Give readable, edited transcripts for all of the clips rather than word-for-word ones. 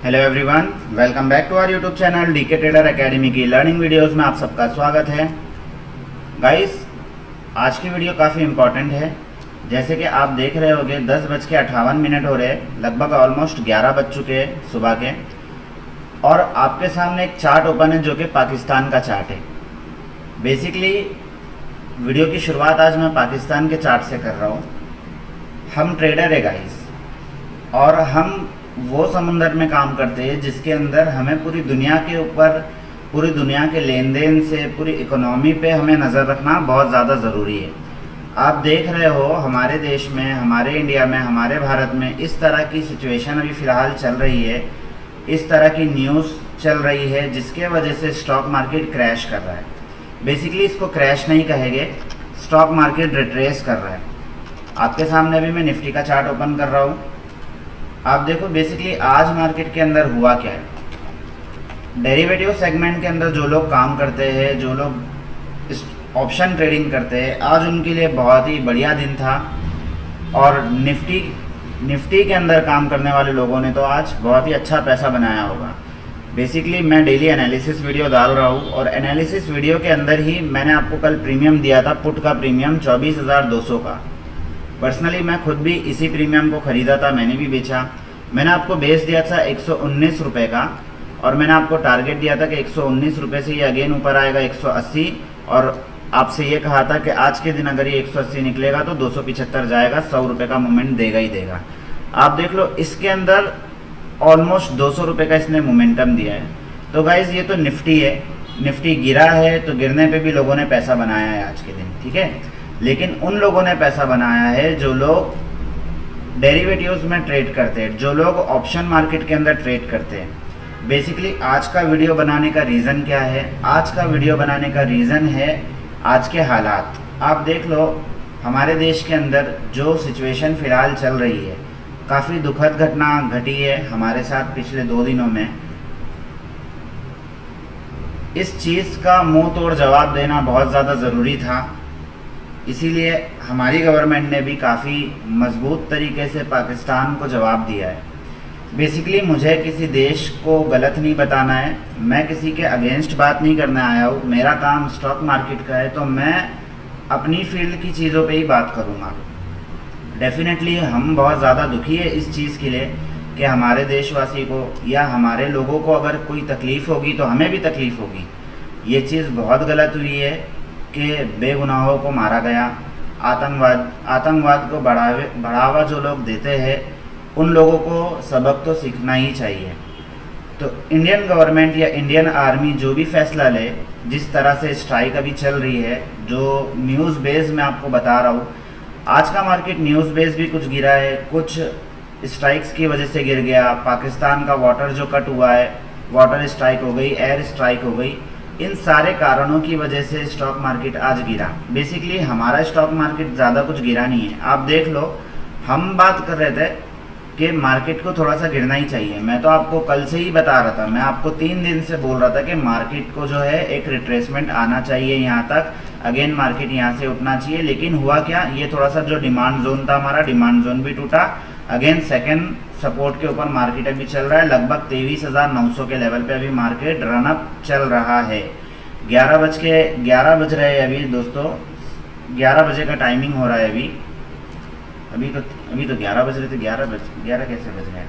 Hello everyone, welcome back to our YouTube channel DK trader academy की learning videos में आप सबका स्वागत है। गाइस, आज की वीडियो काफ़ी इम्पॉर्टेंट है। जैसे कि आप देख रहे होंगे 10:58 हो रहे, लगभग ऑलमोस्ट 11 बज चुके हैं सुबह के, और आपके सामने एक चार्ट ओपन है जो कि पाकिस्तान का चार्ट है। बेसिकली वीडियो की शुरुआत आज मैं पाकिस्तान के चार्ट से कर रहा हूँ। हम ट्रेडर है गाइस, और हम वो समुंदर में काम करते हैं जिसके अंदर हमें पूरी दुनिया के ऊपर, पूरी दुनिया के लेन देन से, पूरी इकोनॉमी पे हमें नज़र रखना बहुत ज़्यादा ज़रूरी है। आप देख रहे हो हमारे देश में, हमारे इंडिया में, हमारे भारत में इस तरह की सिचुएशन अभी फ़िलहाल चल रही है, इस तरह की न्यूज़ चल रही है जिसके वजह से स्टॉक मार्केट क्रैश कर रहा है। बेसिकली इसको क्रैश नहीं कहेंगे, स्टॉक मार्केट रिट्रेस कर रहा है। आपके सामने अभी मैं निफ्टी का चार्ट ओपन कर रहा हूँ। आप देखो बेसिकली आज मार्केट के अंदर हुआ क्या है। डेरिवेटिव सेगमेंट के अंदर जो लोग काम करते हैं, जो लोग ऑप्शन ट्रेडिंग करते हैं, आज उनके लिए बहुत ही बढ़िया दिन था। और निफ्टी के अंदर काम करने वाले लोगों ने तो आज बहुत ही अच्छा पैसा बनाया होगा। बेसिकली मैं डेली एनालिसिस वीडियो डाल रहा हूँ, और एनालिसिस वीडियो के अंदर ही मैंने आपको कल प्रीमियम दिया था, पुट का प्रीमियम 24,200 का। पर्सनली मैं खुद भी इसी प्रीमियम को ख़रीदा था, मैंने भी बेचा। मैंने आपको बेस दिया था 119 रुपये का, और मैंने आपको टारगेट दिया था कि 119 रुपये से ये अगेन ऊपर आएगा 180, और आपसे ये कहा था कि आज के दिन अगर ये 180 निकलेगा तो 275 जाएगा, 100 रुपये का मूवमेंट देगा ही देगा। आप देख लो इसके अंदर ऑलमोस्ट 200 रुपये का इसने मोमेंटम दिया है। तो गाइज़ ये तो निफ्टी है, निफ्टी गिरा है तो गिरने पे भी लोगों ने पैसा बनाया है आज के दिन, ठीक है। लेकिन उन लोगों ने पैसा बनाया है जो लोग डेरिवेटिव्स में ट्रेड करते हैं, जो लोग ऑप्शन मार्केट के अंदर ट्रेड करते हैं। बेसिकली आज का वीडियो बनाने का रीज़न क्या है? आज का वीडियो बनाने का रीज़न है आज के हालात। आप देख लो हमारे देश के अंदर जो सिचुएशन फ़िलहाल चल रही है, काफ़ी दुखद घटना घटी है हमारे साथ पिछले 2 दिनों में। इस चीज़ का मुंह तोड़ जवाब देना बहुत ज़्यादा ज़रूरी था, इसीलिए हमारी गवर्नमेंट ने भी काफ़ी मजबूत तरीके से पाकिस्तान को जवाब दिया है। बेसिकली मुझे किसी देश को गलत नहीं बताना है, मैं किसी के अगेंस्ट बात नहीं करने आया हूँ। मेरा काम स्टॉक मार्केट का है, तो मैं अपनी फील्ड की चीज़ों पे ही बात करूँगा। डेफिनेटली हम बहुत ज़्यादा दुखी है इस चीज़ के लिए कि हमारे देशवासी को या हमारे लोगों को अगर कोई तकलीफ़ होगी तो हमें भी तकलीफ़ होगी। ये चीज़ बहुत गलत हुई है कि बेगुनाहों को मारा गया। आतंकवाद को बढ़ावा जो लोग देते हैं उन लोगों को सबक तो सीखना ही चाहिए। तो इंडियन गवर्नमेंट या इंडियन आर्मी जो भी फैसला ले, जिस तरह से स्ट्राइक अभी चल रही है, जो न्यूज़ बेस मैं आपको बता रहा हूँ, आज का मार्केट न्यूज़ बेस भी कुछ गिरा है, कुछ स्ट्राइक्स की वजह से गिर गया। पाकिस्तान का वाटर जो कट हुआ है, वाटर स्ट्राइक हो गई, एयर स्ट्राइक हो गई, इन सारे कारणों की वजह से स्टॉक मार्केट आज गिरा। बेसिकली हमारा स्टॉक मार्केट ज़्यादा कुछ गिरा नहीं है। आप देख लो, हम बात कर रहे थे कि मार्केट को थोड़ा सा गिरना ही चाहिए। मैं तो आपको कल से ही बता रहा था, मैं आपको 3 दिन से बोल रहा था कि मार्केट को जो है एक रिट्रेसमेंट आना चाहिए यहाँ तक, अगेन मार्केट यहाँ से उठना चाहिए। लेकिन हुआ क्या, ये थोड़ा सा जो डिमांड जोन था हमारा, डिमांड जोन भी टूटा। अगेन सेकेंड सपोर्ट के ऊपर मार्केट अभी चल रहा है, लगभग 23,900 के लेवल पे अभी मार्केट रनअप चल रहा है। 11 बज रहे हैं अभी दोस्तों, 11 बजे का टाइमिंग हो रहा है अभी तो 11 बज रहे थे, 11 कैसे बज रहे हैं?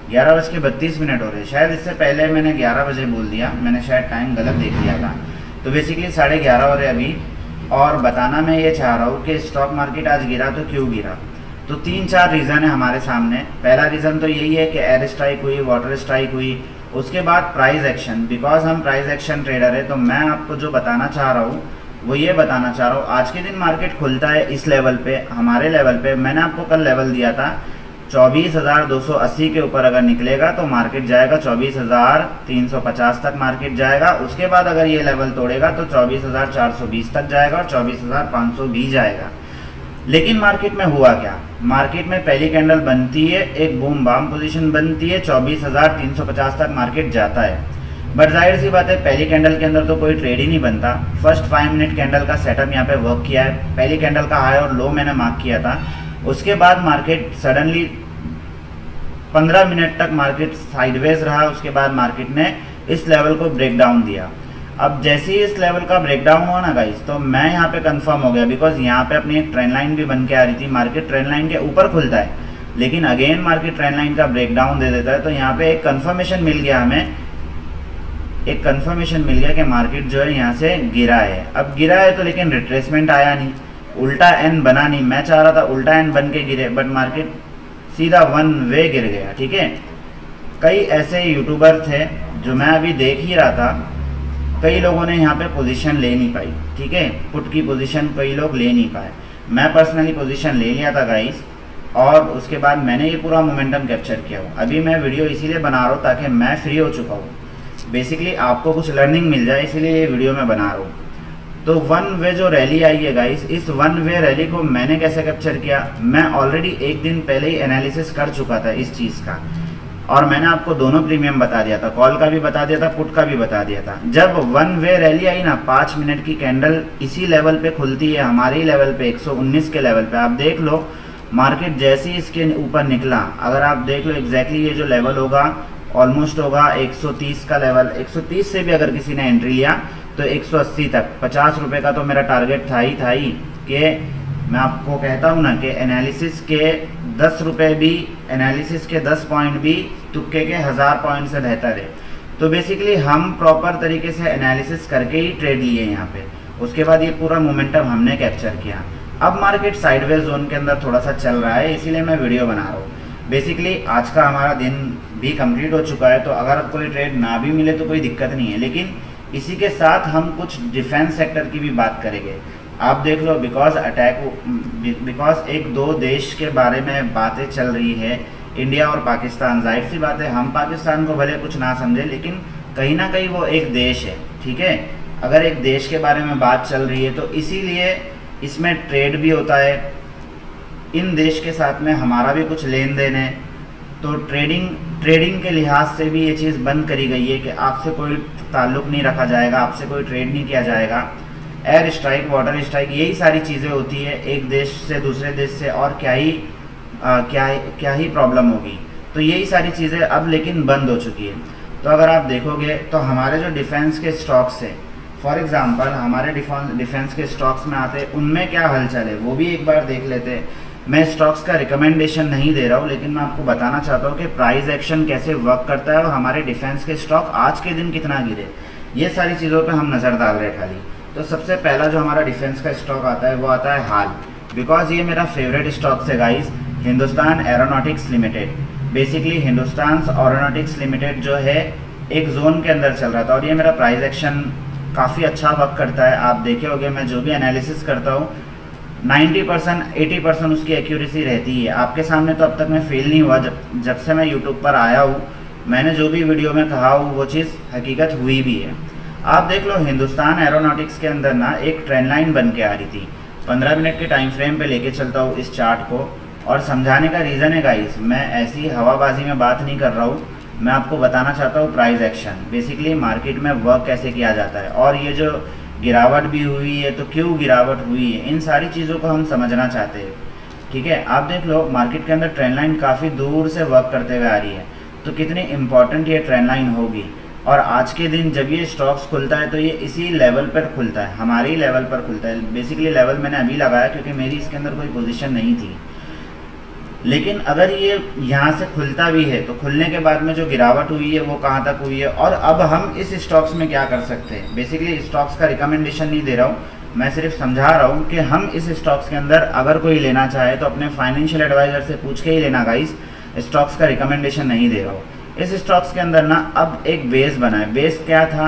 11:32 हो रहे हैं। शायद इससे पहले मैंने 11 बजे बोल दिया, मैंने शायद टाइम गलत देख लिया था। तो बेसिकली 11:30 हो रहे अभी, और बताना मैं ये चाह रहा हूँ कि स्टॉक मार्केट आज गिरा तो क्यों गिरा। तो 3-4 रीज़न है हमारे सामने। पहला रीज़न तो यही है कि एयर स्ट्राइक हुई, वाटर स्ट्राइक हुई, उसके बाद प्राइस एक्शन। बिकॉज हम प्राइस एक्शन ट्रेडर है, तो मैं आपको जो बताना चाह रहा हूँ वो ये बताना चाह रहा हूँ, आज के दिन मार्केट खुलता है इस लेवल पे, हमारे लेवल पे। मैंने आपको कल लेवल दिया था 24,280 के ऊपर अगर निकलेगा तो मार्केट जाएगा 24,350 तक मार्केट जाएगा। उसके बाद अगर ये लेवल तोड़ेगा तो 24,420 तक जाएगा, और 24,500 भी जाएगा। लेकिन मार्केट में हुआ क्या, मार्केट में पहली कैंडल बनती है, एक बूम बाम पोजीशन बनती है, 24,350 तक मार्केट जाता है। बट जाहिर सी बात है पहली कैंडल के अंदर तो कोई ट्रेड ही नहीं बनता। फर्स्ट 5 मिनट कैंडल का सेटअप यहाँ पे वर्क किया है, पहली कैंडल का हाई और लो मैंने मार्क किया था। उसके बाद मार्केट सडनली 15 मिनट तक मार्केट साइडवेज रहा, उसके बाद मार्केट ने इस लेवल को ब्रेक डाउन दिया। अब जैसे ही इस लेवल का ब्रेक डाउन हुआ ना गाइस, तो मैं यहाँ पे कंफर्म हो गया, बिकॉज यहाँ पे अपनी एक ट्रेंड लाइन भी बन के आ रही थी। मार्केट ट्रेंड लाइन के ऊपर खुलता है, लेकिन अगेन मार्केट ट्रेंड लाइन का ब्रेक डाउन दे देता है। तो यहाँ पे एक कंफर्मेशन मिल गया हमें, एक कंफर्मेशन मिल गया कि मार्केट जो है यहाँ से गिरा है। अब गिरा है तो लेकिन रिट्रेसमेंट आया नहीं, उल्टा एन बना नहीं। मैं चाह रहा था उल्टा एन बन के गिरे, बट मार्केट सीधा वन वे गिर गया। ठीक है, कई ऐसे यूट्यूबर थे जो मैं अभी देख ही रहा था, कई लोगों ने यहाँ पे पोजीशन ले नहीं पाई। ठीक है, पुट की पोजीशन कई लोग ले नहीं पाए। मैं पर्सनली पोजीशन ले लिया था गाइस, और उसके बाद मैंने ये पूरा मोमेंटम कैप्चर किया हूँ। अभी मैं वीडियो इसीलिए बना रहा हूँ ताकि मैं फ्री हो चुका हूँ, बेसिकली आपको कुछ लर्निंग मिल जाए, इसीलिए ये वीडियो मैं बना रहा हूँ। तो वन वे जो रैली आई है गाइस, इस वन वे रैली को मैंने कैसे कैप्चर किया, मैं ऑलरेडी एक दिन पहले ही एनालिसिस कर चुका था इस चीज़ का, और मैंने आपको दोनों प्रीमियम बता दिया था, कॉल का भी बता दिया था, पुट का भी बता दिया था। जब वन वे रैली आई ना, 5 मिनट की कैंडल इसी लेवल पे खुलती है, हमारे ही लेवल पे 119 के लेवल पे। आप देख लो मार्केट जैसे ही इसके ऊपर निकला, अगर आप देख लो एग्जैक्टली ये जो लेवल होगा ऑलमोस्ट होगा 130 का लेवल। 130 से भी अगर किसी ने एंट्री लिया तो 180 तक, 50 रुपये का तो मेरा टारगेट था ही कि मैं आपको कहता हूँ ना कि एनालिसिस के 10 रुपये भी, एनालिसिस के 10 पॉइंट भी तुक्के के 1000 पॉइंट से बेहतर है। तो बेसिकली हम प्रॉपर तरीके से एनालिसिस करके ही ट्रेड लिए यहाँ पे। उसके बाद ये पूरा मोमेंटम हमने कैप्चर किया। अब मार्केट साइडवेज जोन के अंदर थोड़ा सा चल रहा है, इसीलिए मैं वीडियो बना रहा हूँ। बेसिकली आज का हमारा दिन भी कंप्लीट हो चुका है, तो अगर कोई ट्रेड ना भी मिले तो कोई दिक्कत नहीं है, लेकिन इसी के साथ हम कुछ डिफेंस सेक्टर की भी बात करेंगे। आप देख लो, बिकॉज एक दो देश के बारे में बातें चल रही है, इंडिया और पाकिस्तान। जाहिर सी बात है हम पाकिस्तान को भले कुछ ना समझे, लेकिन कहीं ना कहीं वो एक देश है। ठीक है, अगर एक देश के बारे में बात चल रही है तो इसीलिए इसमें ट्रेड भी होता है, इन देश के साथ में हमारा भी कुछ लेन देन है। तो ट्रेडिंग के लिहाज से भी ये चीज़ बंद करी गई है कि आपसे कोई ताल्लुक़ नहीं रखा जाएगा, आपसे कोई ट्रेड नहीं किया जाएगा। एयर स्ट्राइक, वाटर स्ट्राइक, यही सारी चीज़ें होती है एक देश से दूसरे देश से, और क्या ही प्रॉब्लम होगी। तो यही सारी चीज़ें अब लेकिन बंद हो चुकी है। तो अगर आप देखोगे तो हमारे जो डिफेंस के स्टॉक्स है, फॉर एग्जांपल हमारे डिफेंस के स्टॉक्स में आते हैं, उनमें क्या हलचल है वो भी एक बार देख लेते हैं। मैं स्टॉक्स का रिकमेंडेशन नहीं दे रहा हूँ, लेकिन मैं आपको बताना चाहता हूँ कि प्राइस एक्शन कैसे वर्क करता है और हमारे डिफेंस के स्टॉक आज के दिन कितना गिरे, ये सारी चीज़ों पे हम नज़र डाल रहे हैं खाली। तो सबसे पहला जो हमारा डिफेंस का स्टॉक आता है वो आता है हाल, बिकॉज ये मेरा फेवरेट स्टॉक है guys, Hindustan aeronautics limited. Basically Hindustan aeronautics limited जो है एक जोन के अंदर चल रहा था, और ये मेरा प्राइस एक्शन काफ़ी अच्छा वर्क करता है। आप देखे होंगे मैं जो भी एनालिसिस करता हूँ 90% 80% उसकी एक्यूरेसी रहती है। आपके सामने तो अब तक मैं फेल नहीं हुआ, जब से मैं यूट्यूब पर आया हूँ, मैंने जो भी वीडियो में कहा हूँ वो चीज़ हकीकत हुई भी है। आप देख लो हिंदुस्तान एरोनॉटिक्स के अंदर ना एक ट्रेंड लाइन बन के आ रही थी। 15 मिनट के टाइम फ्रेम पे लेके चलता हूँ इस चार्ट को, और समझाने का रीज़न है गाइस, मैं ऐसी हवाबाजी में बात नहीं कर रहा हूँ, मैं आपको बताना चाहता हूँ प्राइस एक्शन, बेसिकली मार्केट में वर्क कैसे किया जाता है। और ये जो गिरावट भी हुई है तो क्यों गिरावट हुई है, इन सारी चीज़ों को हम समझना चाहते हैं। ठीक है, आप देख लो मार्केट के अंदर ट्रेंड लाइन काफ़ी दूर से वर्क करते हुए आ रही है, तो कितनी इंपॉर्टेंट ये ट्रेंड लाइन होगी। और आज के दिन जब ये स्टॉक्स खुलता है तो ये इसी लेवल पर खुलता है, हमारे ही लेवल पर खुलता है। बेसिकली लेवल मैंने अभी लगाया क्योंकि मेरी इसके अंदर कोई पोजीशन नहीं थी, लेकिन अगर ये यहाँ से खुलता भी है तो खुलने के बाद में जो गिरावट हुई है वो कहाँ तक हुई है, और अब हम इस स्टॉक्स में क्या कर सकते हैं। बेसिकली स्टॉक्स का रिकमेंडेशन नहीं दे रहा हूँ, मैं सिर्फ समझा रहा हूँ कि हम इस स्टॉक्स के अंदर अगर कोई लेना चाहे तो अपने फाइनेंशियल एडवाइज़र से पूछ के ही लेना गाइस, स्टॉक्स का रिकमेंडेशन नहीं दे रहा हूँ। इस स्टॉक्स के अंदर ना अब एक बेस बना है, बेस क्या था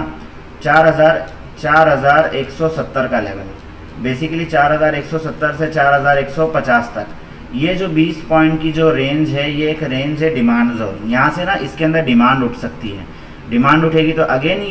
4170 का लेवल, बेसिकली 4170 से 4150 तक। ये जो 20 पॉइंट की जो रेंज है ये एक रेंज है डिमांड जोन, यहाँ से ना इसके अंदर डिमांड उठ सकती है। डिमांड उठेगी तो अगेन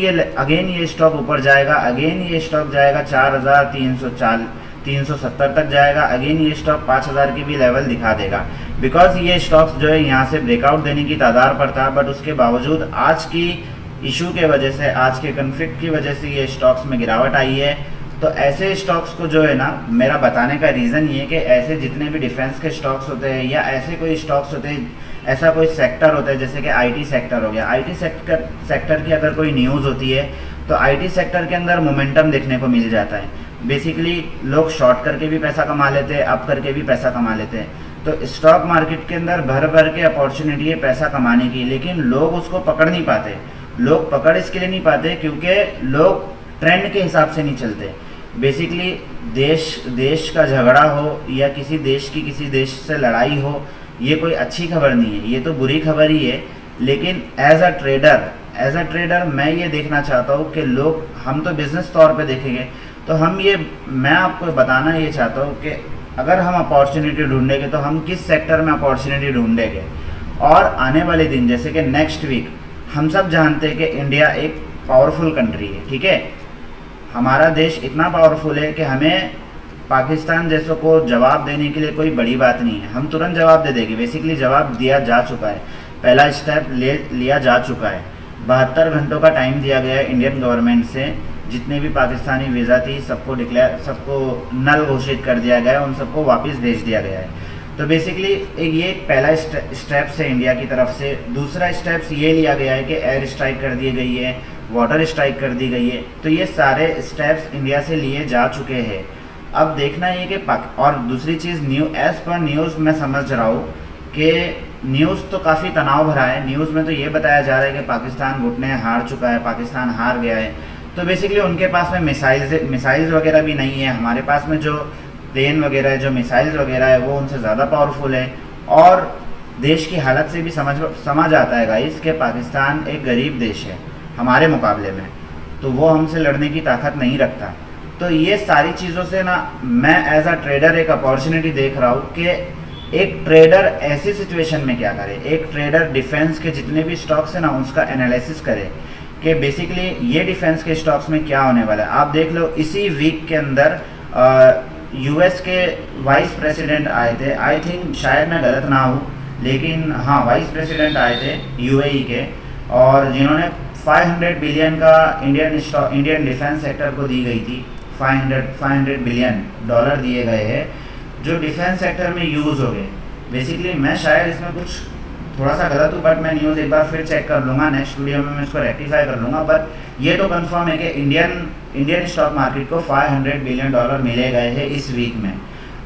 ये स्टॉक ऊपर जाएगा, अगेन ये स्टॉक जाएगा 4370 तक जाएगा, अगेन ये स्टॉक 5000 की भी लेवल दिखा देगा। बिकॉज ये स्टॉक्स जो है यहाँ से ब्रेकआउट देने की तादार पर था, बट उसके बावजूद आज की इशू के वजह से, आज के कन्फ्लिक्ट की वजह से ये स्टॉक्स में गिरावट आई है। तो ऐसे स्टॉक्स को जो है ना, मेरा बताने का रीज़न ये है कि ऐसे जितने भी डिफेंस के स्टॉक्स होते हैं या ऐसे कोई स्टॉक्स होते हैं ऐसा कोई सेक्टर होता है, जैसे कि आईटी सेक्टर हो गया। आईटी सेक्टर की अगर कोई न्यूज़ होती है तो आईटी सेक्टर के अंदर मोमेंटम देखने को मिल जाता है। बेसिकली लोग शॉर्ट करके भी पैसा कमा लेते हैं, अप करके भी पैसा कमा लेते हैं। तो स्टॉक मार्केट के अंदर भर भर के अपॉर्चुनिटी है पैसा कमाने की, लेकिन लोग उसको पकड़ नहीं पाते। लोग पकड़ इसके लिए नहीं पाते क्योंकि लोग ट्रेंड के हिसाब से नहीं चलते। बेसिकली देश का झगड़ा हो या किसी देश की किसी देश से लड़ाई हो, ये कोई अच्छी खबर नहीं है, ये तो बुरी खबर ही है। लेकिन एज अ ट्रेडर मैं ये देखना चाहता हूँ कि लोग, हम तो बिज़नेस तौर पे देखेंगे, तो मैं आपको बताना ये चाहता हूँ कि अगर हम अपॉर्चुनिटी ढूंढेंगे तो हम किस सेक्टर में अपॉर्चुनिटी ढूंढेंगे। और आने वाले दिन, जैसे कि नेक्स्ट वीक, हम सब जानते हैं कि इंडिया एक पावरफुल कंट्री है, ठीक है। हमारा देश इतना पावरफुल है कि हमें पाकिस्तान जैसों को जवाब देने के लिए कोई बड़ी बात नहीं है, हम तुरंत जवाब दे देंगे। बेसिकली जवाब दिया जा चुका है, पहला स्टेप लिया जा चुका है। 72 घंटों का टाइम दिया गया है इंडियन गवर्नमेंट से। जितने भी पाकिस्तानी वीज़ा थी सबको नल घोषित कर दिया गया है, उन सबको वापस भेज दिया गया है। तो बेसिकली ये पहला स्टेप्स है इंडिया की तरफ से। दूसरा स्टेप्स ये लिया गया है कि एयर स्ट्राइक कर दी गई है, वाटर स्ट्राइक कर दी गई है। तो ये सारे स्टेप्स इंडिया से लिए जा चुके हैं। अब देखना ये कि और दूसरी चीज़, एज़ पर न्यूज़ मैं समझ रहा हूँ कि न्यूज़ तो काफ़ी तनाव भरा है। न्यूज़ में तो ये बताया जा रहा है कि पाकिस्तान घुटने हार चुका है, पाकिस्तान हार गया है। तो बेसिकली उनके पास में मिसाइल्स वगैरह भी नहीं है। हमारे पास में जो प्लेन वगैरह है, जो मिसाइल्स वगैरह है, वो उनसे ज़्यादा पावरफुल है। और देश की हालत से भी समझ आता है गाइस कि पाकिस्तान एक गरीब देश है हमारे मुकाबले में, तो वो हमसे लड़ने की ताकत नहीं रखता। तो ये सारी चीज़ों से ना मैं एज अ ट्रेडर एक अपॉर्चुनिटी देख रहा हूँ कि एक ट्रेडर ऐसी सिचुएशन में क्या करे। एक ट्रेडर डिफेंस के जितने भी स्टॉक्स हैं ना, उसका एनालिसिस करे कि बेसिकली ये डिफेंस के स्टॉक्स में क्या होने वाला है। आप देख लो, इसी वीक के अंदर यूएस के वाइस प्रेसिडेंट आए थे, आई थिंक, शायद मैं गलत ना हूँ, लेकिन हाँ वाइस प्रेसिडेंट आए थे यूएई के, और जिन्होंने 500 बिलियन का इंडियन डिफेंस सेक्टर को दी गई थी। 500 बिलियन डॉलर दिए गए हैं जो डिफेंस सेक्टर में यूज़ हो गए। बेसिकली मैं शायद इसमें कुछ थोड़ा सा गलत हूँ, बट मैं न्यूज़ एक बार फिर चेक कर लूँगा, नेक्स्ट वीडियो में मैं इसको रेक्टिफाई कर लूँगा। बट ये तो कंफर्म है कि इंडियन स्टॉक मार्केट को 500 बिलियन डॉलर मिले गए हैं इस वीक में।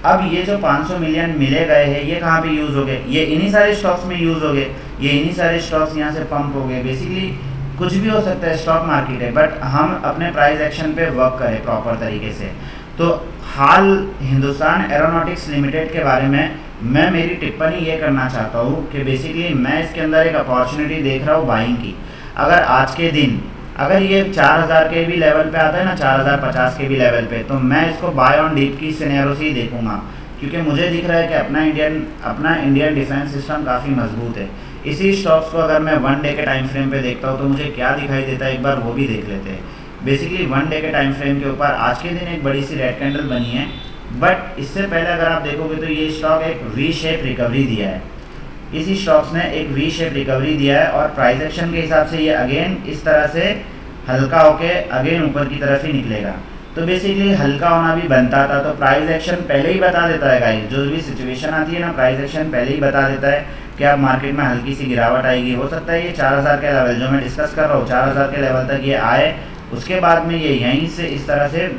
अब ये जो 500 मिलियन मिले गए हैं, ये कहाँ पे यूज़ हो गए? ये इन्हीं सारे स्टॉक्स में यूज़ हो गए, ये इन्हीं सारे स्टॉक्स यहाँ से पंप हो गए। बेसिकली कुछ भी हो सकता है, स्टॉक मार्केट है, बट हम अपने प्राइस एक्शन पे वर्क करें प्रॉपर तरीके से। तो हाल हिंदुस्तान एरोनॉटिक्स लिमिटेड के बारे में मैं मेरी टिप्पणी ये करना चाहता हूँ कि बेसिकली मैं इसके अंदर एक अपॉर्चुनिटी देख रहा हूँ बाइंग की। अगर आज के दिन अगर ये 4000 के भी लेवल पे आता है ना, 4050 के भी लेवल पे, तो मैं इसको बाय ऑन डीप की सिनेरियो से ही देखूंगा, क्योंकि मुझे दिख रहा है कि अपना इंडियन डिफेंस सिस्टम काफ़ी मजबूत है। इसी स्टॉक्स को अगर मैं 1 डे के टाइम फ्रेम पे देखता हूँ तो मुझे क्या दिखाई देता है, एक बार वो भी देख लेते हैं। बेसिकली 1 डे के टाइम फ्रेम के ऊपर आज के दिन एक बड़ी सी रेड कैंडल बनी है, बट इससे पहले अगर आप देखोगे तो ये स्टॉक एक वी शेप रिकवरी दिया है। इसी स्टॉक्स ने एक वी शेप रिकवरी दिया है और प्राइस एक्शन के हिसाब से ये अगेन इस तरह से हल्का होके अगेन ऊपर की तरफ ही निकलेगा। तो बेसिकली हल्का होना भी बनता था, तो प्राइस एक्शन पहले ही बता देता है गाइस। जो भी सिचुएशन आती है ना, प्राइस एक्शन पहले ही बता देता है कि अब मार्केट में हल्की सी गिरावट आएगी। हो सकता है ये 4000 के लेवल जो मैं डिस्कस कर रहा हूँ, 4000 के लेवल तक ये आए, उसके बाद में ये यहीं से इस तरह से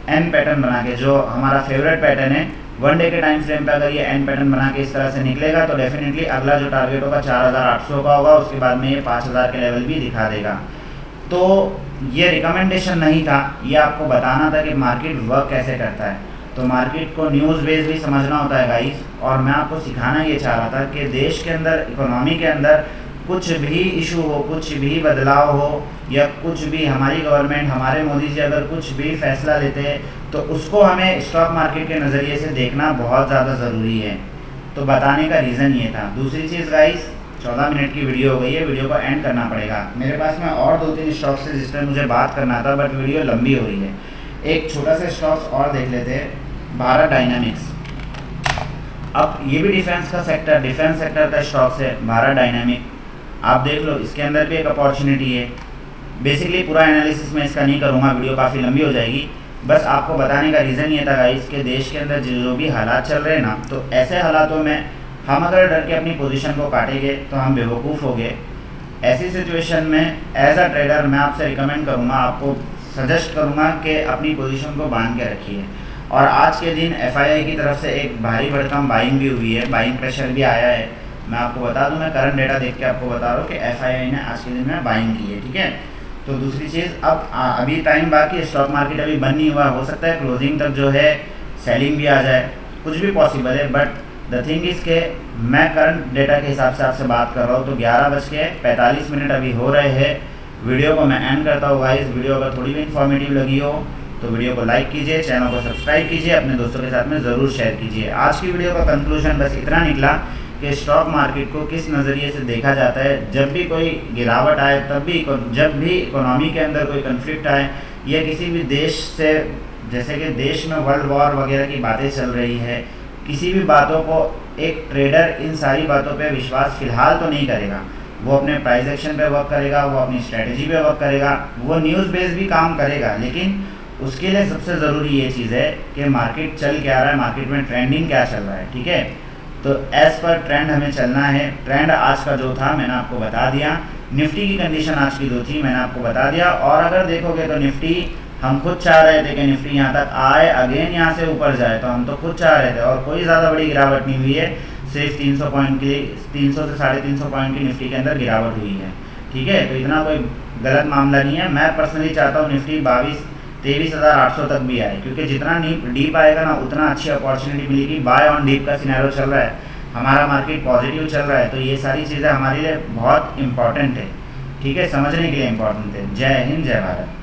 एन पैटर्न बना के, जो हमारा फेवरेट पैटर्न है 1 डे के टाइम फ्रेम पे, अगर ये एन पैटर्न बना के इस तरह से निकलेगा तो डेफिनेटली अगला जो टारगेट होगा 4800 का होगा। उसके बाद में ये 5000 के लेवल भी दिखा देगा। तो ये रिकमेंडेशन नहीं था, ये आपको बताना था कि मार्केट वर्क कैसे करता है। तो मार्केट को न्यूज़ बेस्ड भी समझना होता है गाइस, और मैं आपको सिखाना ये चाह रहा था कि देश के अंदर, इकोनॉमी के अंदर कुछ भी इशू हो, कुछ भी बदलाव हो, या कुछ भी हमारी गवर्नमेंट, हमारे मोदी जी अगर कुछ भी फैसला लेते हैं तो उसको हमें स्टॉक मार्केट के नज़रिए से देखना बहुत ज़्यादा ज़रूरी है। तो बताने का रीज़न ये था। दूसरी चीज़ गाइस, 14 मिनट की वीडियो हो गई है, वीडियो को एंड करना पड़ेगा। मेरे पास में और 2-3 स्टॉक्स है जिस पर मुझे बात करना था, बट वीडियो लंबी हो रही है। एक छोटा सा स्टॉक्स और देख लेते हैं, भारत डायनामिक्स। अब ये भी डिफेंस सेक्टर का स्टॉक्स है, भारत डायनामिक। आप देख लो, इसके अंदर भी एक अपॉर्चुनिटी है। बेसिकली पूरा एनालिसिस मैं इसका नहीं करूँगा, वीडियो काफ़ी लंबी हो जाएगी। बस आपको बताने का रीज़न ये था गाइस कि देश के अंदर जो भी हालात चल रहे हैं ना, तो ऐसे हालातों में हम अगर डर के अपनी पोजीशन को काटेंगे तो हम बेवकूफ़ हो गए। ऐसी सिचुएशन में एज अ ट्रेडर मैं आपसे रिकमेंड करूँगा, आपको सजेस्ट करूँगा कि अपनी पोजीशन को बांध के रखिए। और आज के दिन FII की तरफ से एक भारी भरकम बाइंग भी हुई है, बाइंग प्रेशर भी आया है। मैं आपको बता दूं, मैं करंट डेटा देख के आपको बता रहा हूँ कि FII ने आज के दिन में बाइंग की है, ठीक है। तो दूसरी चीज़, अब अभी टाइम बाकी, स्टॉक मार्केट अभी बंद नहीं हुआ, हो सकता है क्लोजिंग तक जो है सेलिंग भी आ जाए, कुछ भी पॉसिबल है। बट द थिंग इज़ के मैं करंट डेटा के हिसाब से आपसे बात कर रहा हूँ। तो 11:45 अभी हो रहे हैं। वीडियो को मैं एंड करता हूँ गाइस। वीडियो अगर थोड़ी भी इन्फॉर्मेटिव लगी हो तो वीडियो को लाइक कीजिए, चैनल को सब्सक्राइब कीजिए, अपने दोस्तों के साथ में ज़रूर शेयर कीजिए। आज की वीडियो का कंक्लूजन बस इतना निकला कि स्टॉक मार्केट को किस नज़रिए से देखा जाता है। जब भी कोई गिरावट आए, तब भी जब भी इकोनॉमी के अंदर कोई कन्फ्लिक्ट आए या किसी भी देश से, जैसे कि देश में वर्ल्ड वॉर वगैरह की बातें चल रही है, किसी भी बातों को एक ट्रेडर इन सारी बातों पे विश्वास फ़िलहाल तो नहीं करेगा। वो अपने प्राइस एक्शन पे वर्क करेगा, वो अपनी स्ट्रेटजी पे वर्क करेगा, वो न्यूज़ बेस भी काम करेगा, लेकिन उसके लिए सबसे ज़रूरी ये चीज़ है कि मार्केट चल क्या रहा है, मार्केट में ट्रेंडिंग क्या चल रहा है, ठीक है। तो एज़ पर ट्रेंड हमें चलना है। ट्रेंड आज का जो था मैंने आपको बता दिया। निफ्टी की कंडीशन आज की जो थी मैंने आपको बता दिया। और अगर देखोगे तो निफ्टी, हम खुद चाह रहे थे कि निफ्टी यहाँ तक आए, अगेन यहाँ से ऊपर जाए, तो हम तो खुद चाह रहे थे और कोई ज़्यादा बड़ी गिरावट नहीं हुई है। सिर्फ 300 पॉइंट की, 300 से 350 पॉइंट की निफ्टी के अंदर गिरावट हुई है, ठीक है। तो इतना कोई गलत मामला नहीं है। मैं पर्सनली चाहता हूँ निफ्टी 23,800 तक भी आए, क्योंकि जितना डीप आएगा ना उतना अच्छी अपॉर्चुनिटी मिलेगी। बाय ऑन डीप का सिनेरियो चल रहा है, हमारा मार्केट पॉजिटिव चल रहा है, तो ये सारी चीज़ें हमारे लिए बहुत इंपॉर्टेंट है, ठीक है, समझने के लिए इंपॉर्टेंट है। जय हिंद, जय भारत।